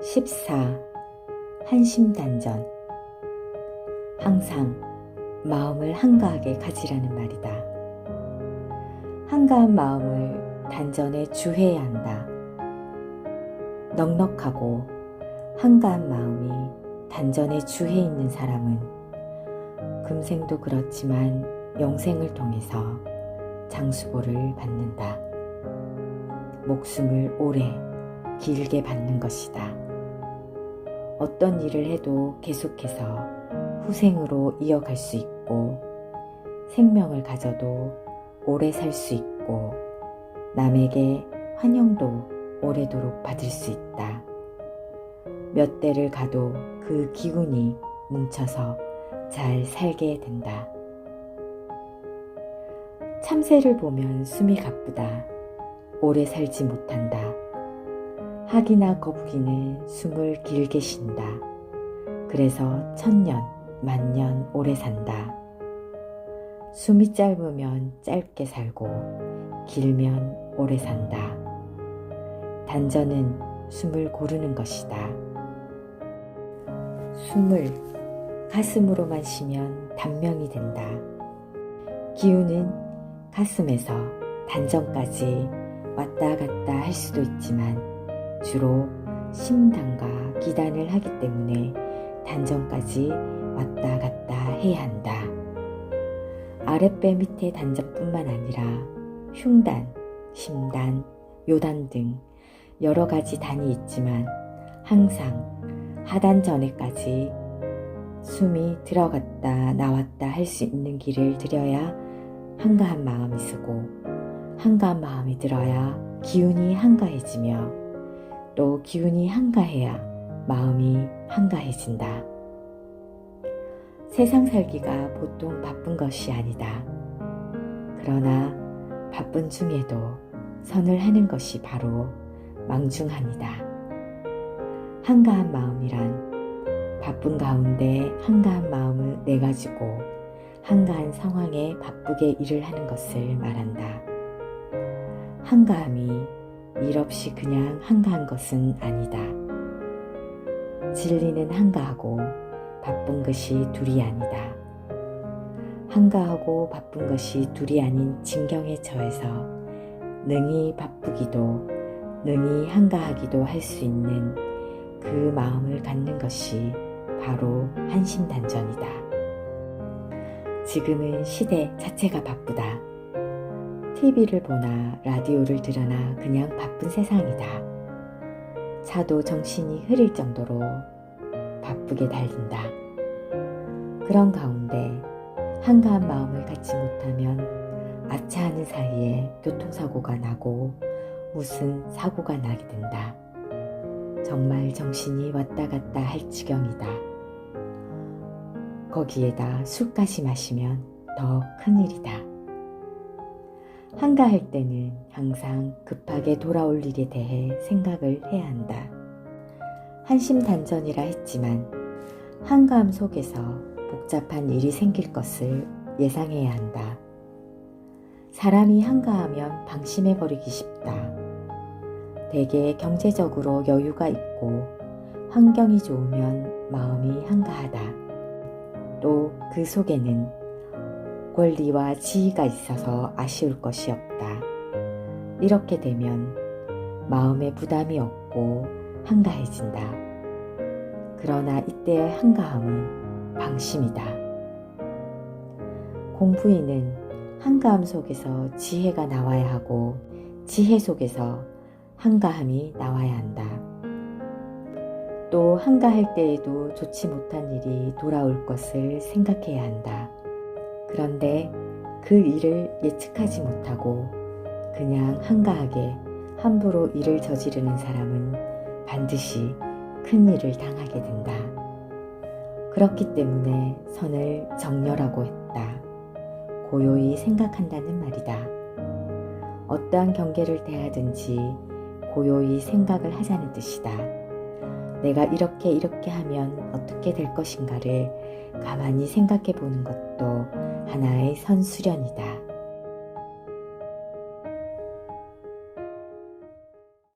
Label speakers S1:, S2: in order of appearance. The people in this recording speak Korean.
S1: 14. 한심단전. 항상 마음을 한가하게 가지라는 말이다. 한가한 마음을 단전에 주해야 한다. 넉넉하고 한가한 마음이 단전에 주해 있는 사람은 금생도 그렇지만 영생을 통해서 장수보를 받는다. 목숨을 오래 길게 받는 것이다. 어떤 일을 해도 계속해서 후생으로 이어갈 수 있고, 생명을 가져도 오래 살 수 있고, 남에게 환영도 오래도록 받을 수 있다. 몇 대를 가도 그 기운이 뭉쳐서 잘 살게 된다. 참새를 보면 숨이 가쁘다. 오래 살지 못한다. 학이나 거북이는 숨을 길게 쉰다. 그래서 1000년, 만년 오래 산다. 숨이 짧으면 짧게 살고 길면 오래 산다. 단전은 숨을 고르는 것이다. 숨을 가슴으로만 쉬면 단명이 된다. 기운은 가슴에서 단전까지 왔다 갔다 할 수도 있지만 주로 심단과 기단을 하기 때문에 단전까지 왔다 갔다 해야 한다. 아랫배 밑에 단전뿐만 아니라 흉단, 심단, 요단 등 여러 가지 단이 있지만 항상 하단 전에까지 숨이 들어갔다 나왔다 할 수 있는 길을 들여야 한가한 마음이 서고, 한가한 마음이 들어야 기운이 한가해지며, 또 기운이 한가해야 마음이 한가해진다. 세상 살기가 보통 바쁜 것이 아니다. 그러나 바쁜 중에도 선을 하는 것이 바로 망중함이다. 한가한 마음이란 바쁜 가운데 한가한 마음을 내가지고 한가한 상황에 바쁘게 일을 하는 것을 말한다. 한가함이 일 없이 그냥 한가한 것은 아니다. 진리는 한가하고 바쁜 것이 둘이 아니다. 한가하고 바쁜 것이 둘이 아닌 진경에 처해서 능히 바쁘기도 능히 한가하기도 할 수 있는 그 마음을 갖는 것이 바로 한심단전이다. 지금은 시대 자체가 바쁘다. TV를 보나 라디오를 들으나 그냥 바쁜 세상이다. 차도 정신이 흐릴 정도로 바쁘게 달린다. 그런 가운데 한가한 마음을 갖지 못하면 아차하는 사이에 교통사고가 나고 무슨 사고가 나게 된다. 정말 정신이 왔다 갔다 할 지경이다. 거기에다 술까지 마시면 더 큰일이다. 한가할 때는 항상 급하게 돌아올 일에 대해 생각을 해야 한다. 한심단전이라 했지만 한가함 속에서 복잡한 일이 생길 것을 예상해야 한다. 사람이 한가하면 방심해버리기 쉽다. 대개 경제적으로 여유가 있고 환경이 좋으면 마음이 한가하다. 또 그 속에는 권리와 지위가 있어서 아쉬울 것이 없다. 이렇게 되면 마음에 부담이 없고 한가해진다. 그러나 이때의 한가함은 방심이다. 공부인은 한가함 속에서 지혜가 나와야 하고 지혜 속에서 한가함이 나와야 한다. 또 한가할 때에도 좋지 못한 일이 돌아올 것을 생각해야 한다. 그런데 그 일을 예측하지 못하고 그냥 한가하게 함부로 일을 저지르는 사람은 반드시 큰 일을 당하게 된다. 그렇기 때문에 선을 정렬하고 했다. 고요히 생각한다는 말이다. 어떠한 경계를 대하든지 고요히 생각을 하자는 뜻이다. 내가 이렇게 하면 어떻게 될 것인가를 가만히 생각해 보는 것도 하나의 선수련이다.